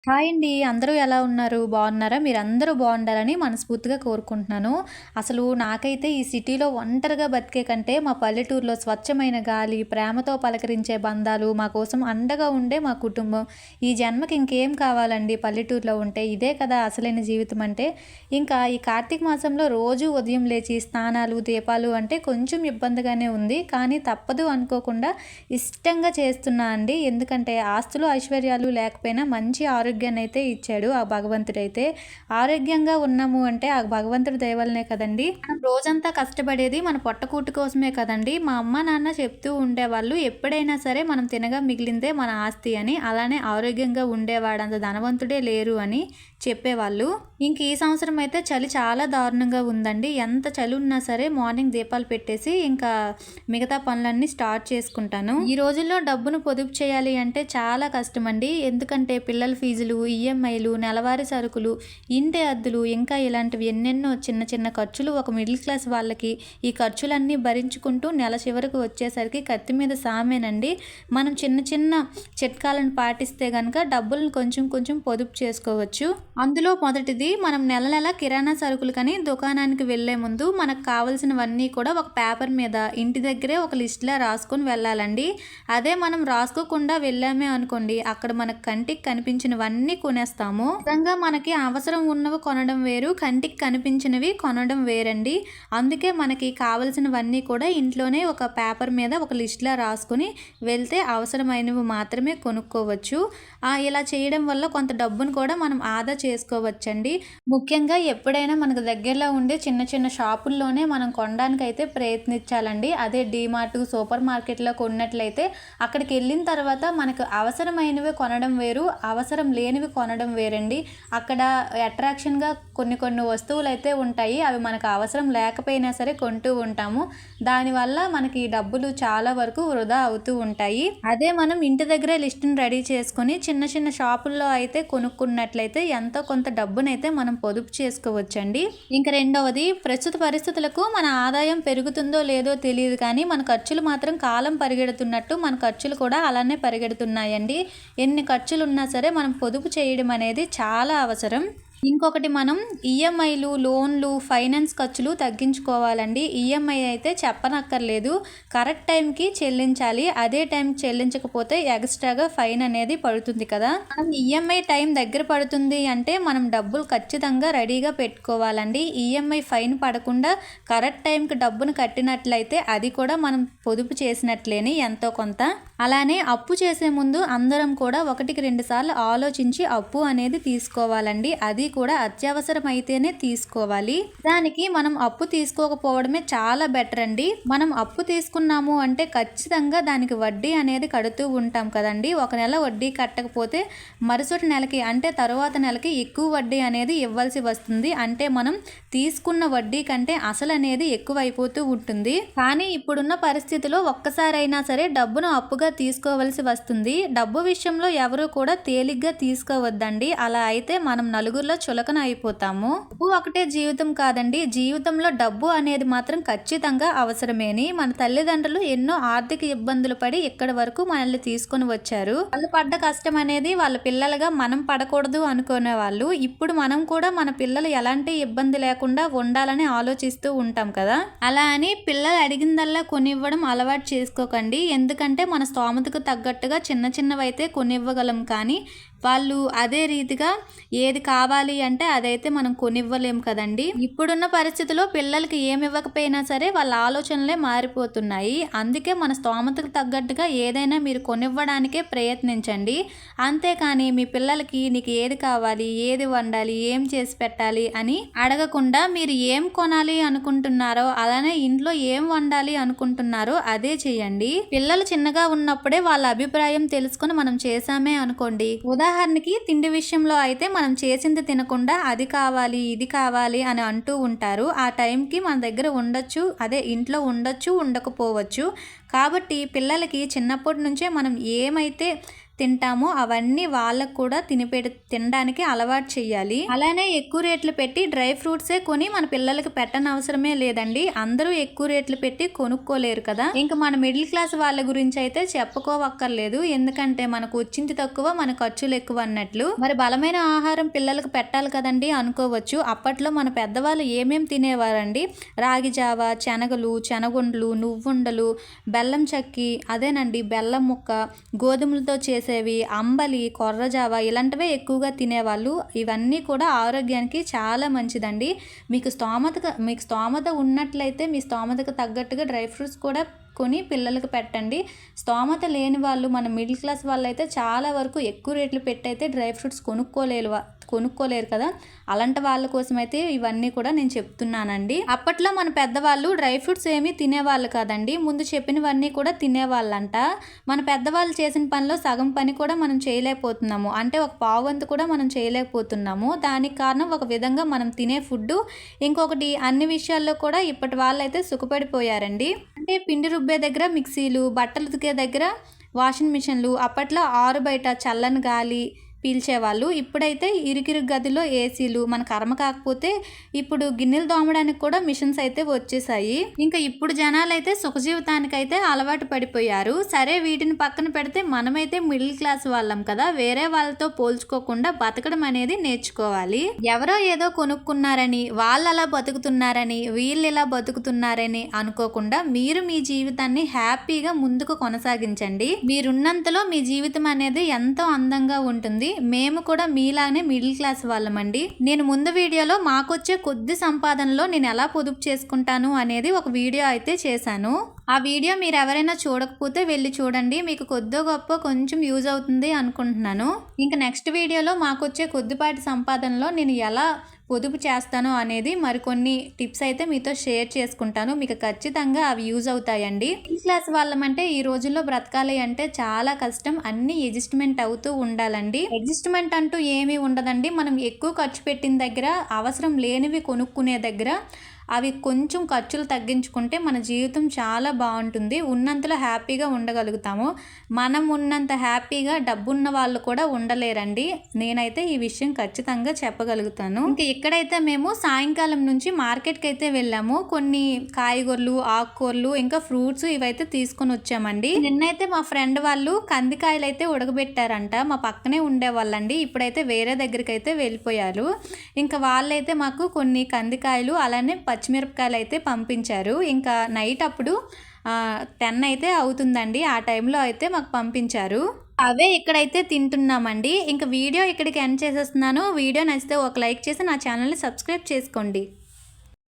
Hi అండి. అందరూ ఎలా ఉన్నారు? బాగున్నారా? మీరందరూ బాగుండాలని మనస్ఫూర్తిగా కోరుకుంటున్నాను. అసలు నాకైతే ఈ సిటీలో ఒంటరిగా బతికే కంటే మా పల్లెటూరులో స్వచ్ఛమైన గాలి, ప్రేమతో పలకరించే బంధాలు, మా కోసం అండగా ఉండే మా కుటుంబం, ఈ జన్మకి ఇంకేం కావాలండి పల్లెటూరులో ఉంటే? ఇదే కదా అసలైన జీవితం అంటే. ఇంకా ఈ కార్తీక మాసంలో రోజు ఉదయం లేచి స్నానాలు, దీపాలు అంటే కొంచెం ఇబ్బందిగానే ఉంది. కానీ తప్పదు అనుకోకుండా ఇష్టంగా చేస్తున్నా అండి. ఎందుకంటే ఆస్తులు, ఐశ్వర్యాలు లేకపోయినా మంచి ఆరోగ్యాన్నయితే ఇచ్చాడు ఆ భగవంతుడైతే. ఆరోగ్యంగా ఉన్నాము అంటే ఆ భగవంతుడి దయ వల్లనే కదండీ! మనం రోజంతా కష్టపడేది మన పొట్టకూటి కోసమే కదండీ! మా అమ్మ, నాన్న చెప్తూ ఉండేవాళ్ళు, ఎప్పుడైనా సరే మనం తినగా మిగిలిందే మన ఆస్తి అని. అలానే ఆరోగ్యంగా ఉండేవాడంత ధనవంతుడే లేరు అని చెప్పేవాళ్ళు. ఇంక ఈ సంవత్సరం అయితే చలి చాలా దారుణంగా ఉందండి. ఎంత చలి ఉన్నా సరే మార్నింగ్ దీపాలు పెట్టేసి ఇంకా మిగతా పనులన్నీ స్టార్ట్ చేసుకుంటాను. ఈ రోజుల్లో డబ్బును పొదుపు చేయాలి అంటే చాలా కష్టమండి. ఎందుకంటే పిల్లల ఫీజులు, ఈఎంఐలు, నెలవారీ సరుకులు, ఇంటి అద్దెలు, ఇంకా ఇలాంటివి ఎన్నెన్నో చిన్న చిన్న ఖర్చులు ఒక మిడిల్ క్లాస్ వాళ్ళకి ఈ ఖర్చులన్నీ భరించుకుంటూ నెల చివరకు వచ్చేసరికి కత్తి మీద సామేనండి. మనం చిన్న చిన్న చిట్కాలను పాటిస్తే గనక డబ్బులను కొంచెం కొంచెం పొదుపు చేసుకోవచ్చు. అందులో మొదటిది, మనం నెల నెల కిరాణా సరుకులకని దుకాణానికి వెళ్లే ముందు మనకు కావాల్సినవన్నీ కూడా ఒక పేపర్ మీద ఇంటి దగ్గరే ఒక లిస్ట్‌లా రాసుకొని వెళ్ళాలండి. అదే మనం రాసుకోకుండా వెళ్ళామే అనుకోండి, అక్కడ మనకు కంటికి కనిపించినవన్నీ కొనేస్తాము. నిజంగా మనకి అవసరం ఉన్నవి కొనడం వేరు, కంటికి కనిపించినవి కొనడం వేరండి. అందుకే మనకి కావాల్సినవన్నీ కూడా ఇంట్లోనే ఒక పేపర్ మీద ఒక లిస్ట్‌లా రాసుకొని వెళ్తే అవసరమైనవి మాత్రమే కొనుక్కోవచ్చు. ఇలా చేయడం వల్ల కొంత డబ్బును కూడా మనం ఆదా చేసుకోవచ్చండి. ముఖ్యంగా ఎప్పుడైనా మనకు దగ్గరలో ఉండే చిన్న చిన్న షాపుల్లోనే మనం కొనడానికైతే ప్రయత్నించాలండి. అదే డీమార్ట్, సూపర్ మార్కెట్‌లో కొన్నట్లయితే అక్కడికి వెళ్ళిన తర్వాత మనకు అవసరమైనవి కొనడం వేరు, అవసరం లేనివి కొనడం వేరండి. అక్కడ అట్రాక్షన్‌గా కొన్ని కొన్ని వస్తువులైతే ఉంటాయి. అవి మనకు అవసరం లేకపోయినా సరే కొంటూ ఉంటాము. దానివల్ల మనకి డబ్బులు చాలా వరకు వృధా అవుతూ ఉంటాయి. అదే మనం ఇంటి దగ్గరే లిస్ట్‌ని రెడీ చేసుకొని చిన్న చిన్న షాపుల్లో అయితే కొనుక్కున్నట్లయితే ఎంతో కొంత డబ్బునైతే మనం పొదుపు చేసుకోవచ్చండి. ఇంక రెండవది, ప్రస్తుత పరిస్థితులకు మన ఆదాయం పెరుగుతుందో లేదో తెలియదు కానీ మన ఖర్చులు మాత్రం కాలం పరిగెడుతున్నట్టు మన ఖర్చులు కూడా అలానే పరిగెడుతున్నాయండి. ఎన్ని ఖర్చులున్నా సరే మనం పొదుపు చేయడం అనేది చాలా అవసరం. ఇంకొకటి, మనం ఈఎంఐలు, లోన్లు, ఫైనాన్స్ ఖర్చులు తగ్గించుకోవాలండి. ఈఎంఐ అయితే చెప్పనక్కర్లేదు, కరెక్ట్ టైంకి చెల్లించాలి. అదే టైంకి చెల్లించకపోతే ఎక్స్ట్రాగా ఫైన్ అనేది పడుతుంది కదా. మనం ఈఎంఐ టైం దగ్గర పడుతుంది అంటే మనం డబ్బులు ఖచ్చితంగా రెడీగా పెట్టుకోవాలండి. ఈఎంఐ ఫైన్ పడకుండా కరెక్ట్ టైంకి డబ్బును కట్టినట్లయితే అది కూడా మనం పొదుపు చేసినట్లేని ఎంతో కొంత. అలానే అప్పు చేసే ముందు అందరం కూడా ఒకటికి 2 సార్లు ఆలోచించి అప్పు అనేది తీసుకోవాలండి. అది కూడా అత్యవసరమైతేనే తీసుకోవాలి. దానికి మనం అప్పు తీసుకోకపోవడమే చాలా బెటర్ అండి. మనం అప్పు తీసుకున్నాము అంటే ఖచ్చితంగా దానికి వడ్డీ అనేది కడుతూ ఉంటాం కదండి. ఒక నెల వడ్డీ కట్టకపోతే మరుసటి నెలకి అంటే తరువాత నెలకి ఎక్కువ వడ్డీ అనేది ఇవ్వాల్సి వస్తుంది. అంటే మనం తీసుకున్న వడ్డీ కంటే అసలు అనేది ఎక్కువైపోతూ ఉంటుంది. కానీ ఇప్పుడున్న పరిస్థితిలో ఒక్కసారైనా సరే డబ్బును అప్పుగా తీసుకోవలసి వస్తుంది. డబ్బు విషయంలో ఎవరు కూడా తేలిగ్గా తీసుకోవద్దండి. అలా అయితే మనం నలుగురిలో చులకన అయిపోతాము. డబ్బు ఒకటే జీవితం కాదండి. జీవితంలో డబ్బు అనేది మాత్రం ఖచ్చితంగా అవసరమేని మన తల్లిదండ్రులు ఎన్నో ఆర్థిక ఇబ్బందులు పడి ఇక్కడి వరకు మనల్ని తీసుకొని వచ్చారు. వాళ్ళు పడ్డ కష్టం అనేది వాళ్ళ పిల్లలుగా మనం పడకూడదు అనుకునే వాళ్ళు. ఇప్పుడు మనం కూడా మన పిల్లలు ఎలాంటి ఇబ్బంది లేకుండా ఉండాలని ఆలోచిస్తూ ఉంటాం కదా. అలా అని పిల్లలు అడిగిందల్లా కొనివ్వడం అలవాటు చేసుకోకండి. ఎందుకంటే మన స్తోమతకు తగ్గట్టుగా చిన్న చిన్నవైతే కొనివ్వగలం, కానీ వాళ్ళు అదే రీతిగా ఏది కావాలి అంటే అదైతే మనం కొనివ్వలేం కదండి. ఇప్పుడున్న పరిస్థితిలో పిల్లలకి ఏమి ఇవ్వకపోయినా సరే వాళ్ళ ఆలోచనలే మారిపోతున్నాయి. అందుకే మన స్తోమతకు తగ్గట్టుగా ఏదైనా మీరు కొనివ్వడానికే ప్రయత్నించండి. అంతేకాని మీ పిల్లలకి నీకు ఏది కావాలి, ఏది వండాలి, ఏం చేసి పెట్టాలి అని అడగకుండా మీరు ఏం కొనాలి అనుకుంటున్నారో, అలానే ఇంట్లో ఏం వండాలి అనుకుంటున్నారో అదే చేయండి. పిల్లలు చిన్నగా ఉన్నప్పుడే వాళ్ళ అభిప్రాయం తెలుసుకొని మనం చేసామే అనుకోండి, ఉదాహరణకి తిండి విషయంలో అయితే మనం చేసింది తినకుండా అది కావాలి, ఇది కావాలి అని అంటూ ఉంటారు. ఆ టైంకి మన దగ్గర ఉండొచ్చు, అదే ఇంట్లో ఉండొచ్చు, ఉండకపోవచ్చు. కాబట్టి పిల్లలకి చిన్నప్పటి నుంచే మనం ఏమైతే తింటామో అవన్నీ వాళ్ళకు కూడా తినడానికి అలవాటు చేయాలి. అలానే ఎక్కువ రేట్లు పెట్టి డ్రై ఫ్రూట్సే కొని మన పిల్లలకి పెట్టనవసరమే లేదండి. అందరూ ఎక్కువ రేట్లు పెట్టి కొనుక్కోలేరు కదా. ఇంకా మన మిడిల్ క్లాస్ వాళ్ళ గురించి అయితే చెప్పుకోవక్కర్లేదు. ఎందుకంటే మనకు వచ్చింది తక్కువ, మన ఖర్చులు ఎక్కువ అన్నట్లు. మరి బలమైన ఆహారం పిల్లలకు పెట్టాలి కదండి అనుకోవచ్చు. అప్పట్లో మన పెద్దవాళ్ళు ఏమేమి తినేవారండి? రాగి జావ, శనగలు, శనగుండ్లు, నువ్వుండలు, బెల్లం చక్కి, అదేనండి బెల్లం ముక్క, గోధుమలతో చేసేవి, అంబలి, కొర్రజావ ఇలాంటివే ఎక్కువగా తినేవాళ్ళు. ఇవన్నీ కూడా ఆరోగ్యానికి చాలా మంచిదండి. మీకు స్తోమత ఉన్నట్లయితే మీ స్తోమతకు తగ్గట్టుగా డ్రై ఫ్రూట్స్ కూడా కొని పిల్లలకు పెట్టండి. స్తోమత లేని వాళ్ళు, మన మిడిల్ క్లాస్ వాళ్ళు అయితే చాలా వరకు ఎక్కువ రేట్లు పెట్టయితే డ్రై ఫ్రూట్స్ కొనుక్కోలేరు కదా. అలాంటి వాళ్ళ కోసం అయితే ఇవన్నీ కూడా నేను చెప్తున్నానండి. అప్పట్లో మన పెద్దవాళ్ళు డ్రై ఫ్రూట్స్ ఏమీ తినేవాళ్ళు కాదండి. ముందు చెప్పినవన్నీ కూడా తినేవాళ్ళంట. మన పెద్దవాళ్ళు చేసిన పనిలో సగం పని కూడా మనం చేయలేకపోతున్నాము. అంటే ఒక పావంతు కూడా మనం చేయలేకపోతున్నాము. దానికి కారణం ఒక విధంగా మనం తినే ఫుడ్. ఇంకొకటి అన్ని విషయాల్లో కూడా ఇప్పటి వాళ్ళైతే సుఖపడిపోయారండి. అంటే పిండి రుబ్బే దగ్గర మిక్సీలు, బట్టలు ఉతికే దగ్గర వాషింగ్ మిషన్లు, అప్పట్లో ఆరు బయట చల్లని గాలి పీల్చేవాళ్ళు. ఇప్పుడైతే ఇరుకిరు గదిలో ఏసీలు. మన కర్మ కాకపోతే ఇప్పుడు గిన్నెలు తోమడానికి కూడా మిషన్స్ అయితే వచ్చేసాయి. ఇంకా ఇప్పుడు జనాలు అయితే సుఖజీవితానికైతే అలవాటు పడిపోయారు. సరే వీటిని పక్కన పెడితే మనమైతే మిడిల్ క్లాస్ వాళ్ళం కదా. వేరే వాళ్ళతో పోల్చుకోకుండా బతకడం అనేది నేర్చుకోవాలి. ఎవరో ఏదో కొనుక్కున్నారని, వాళ్ళు అలా బతుకుతున్నారని, వీళ్ళు ఇలా బతుకుతున్నారని అనుకోకుండా మీరు మీ జీవితాన్ని హ్యాపీగా ముందుకు కొనసాగించండి. మీరున్నంతలో మీ జీవితం అనేది ఎంతో అందంగా ఉంటుంది. మేము కూడా మీలానే మిడిల్ క్లాస్ వాళ్ళమండి. నేను ముందు వీడియోలో మాకొచ్చే కొద్ది సంపాదనలో నేను ఎలా పొదుపు చేసుకుంటాను అనేది ఒక వీడియో అయితే చేశాను. ఆ వీడియో మీరు ఎవరైనా చూడకపోతే వెళ్ళి చూడండి. మీకు కొద్దో గొప్ప కొంచెం యూజ్ అవుతుంది అనుకుంటున్నాను. ఇంకా నెక్స్ట్ వీడియోలో మాకొచ్చే కొద్దిపాటి సంపాదనలో నేను ఎలా పొదుపు చేస్తాను అనేది మరికొన్ని టిప్స్ అయితే మీతో షేర్ చేసుకుంటాను. మీకు ఖచ్చితంగా అవి యూజ్ అవుతాయండి. మిడిల్ క్లాస్ వాళ్ళమంటే ఈ రోజుల్లో బ్రతకాలి అంటే చాలా కష్టం. అన్ని అడ్జస్ట్మెంట్ అవుతూ ఉండాలండి. అడ్జస్ట్మెంట్ అంటూ ఏమీ ఉండదండి. మనం ఎక్కువ ఖర్చు పెట్టిన దగ్గర, అవసరం లేనివి కొనుక్కునే దగ్గర అవి కొంచెం ఖర్చులు తగ్గించుకుంటే మన జీవితం చాలా బాగుంటుంది. ఉన్నంతలో హ్యాపీగా ఉండగలుగుతాము. మనం ఉన్నంత హ్యాపీగా డబ్బున్న వాళ్ళు కూడా ఉండలేరండి. నేనైతే ఈ విషయం ఖచ్చితంగా చెప్పగలుగుతాను. ఇంకా ఇక్కడైతే మేము సాయంకాలం నుంచి మార్కెట్కి అయితే వెళ్ళాము. కొన్ని కాయగూరలు, ఆకుకూరలు, ఇంకా ఫ్రూట్స్ ఇవైతే తీసుకొని వచ్చామండి. నిన్నైతే మా ఫ్రెండ్ వాళ్ళు కందికాయలు అయితే ఉడకబెట్టారంట. మా పక్కనే ఉండేవాళ్ళండి. ఇప్పుడైతే వేరే దగ్గరికి అయితే వెళ్ళిపోయారు. ఇంకా వాళ్ళైతే మాకు కొన్ని కందికాయలు అలానే పచ్చిమిరపకాయలు అయితే పంపించారు. ఇంకా నైట్ అప్పుడు 10 అయితే అవుతుందండి. ఆ టైంలో అయితే మాకు పంపించారు. అవే ఇక్కడైతే తింటున్నామండి. ఇంకా వీడియో ఇక్కడికి ఎండ్ చేసేస్తున్నాను. వీడియో నచ్చితే ఒక లైక్ చేసి నా ఛానల్ని సబ్స్క్రైబ్ చేసుకోండి.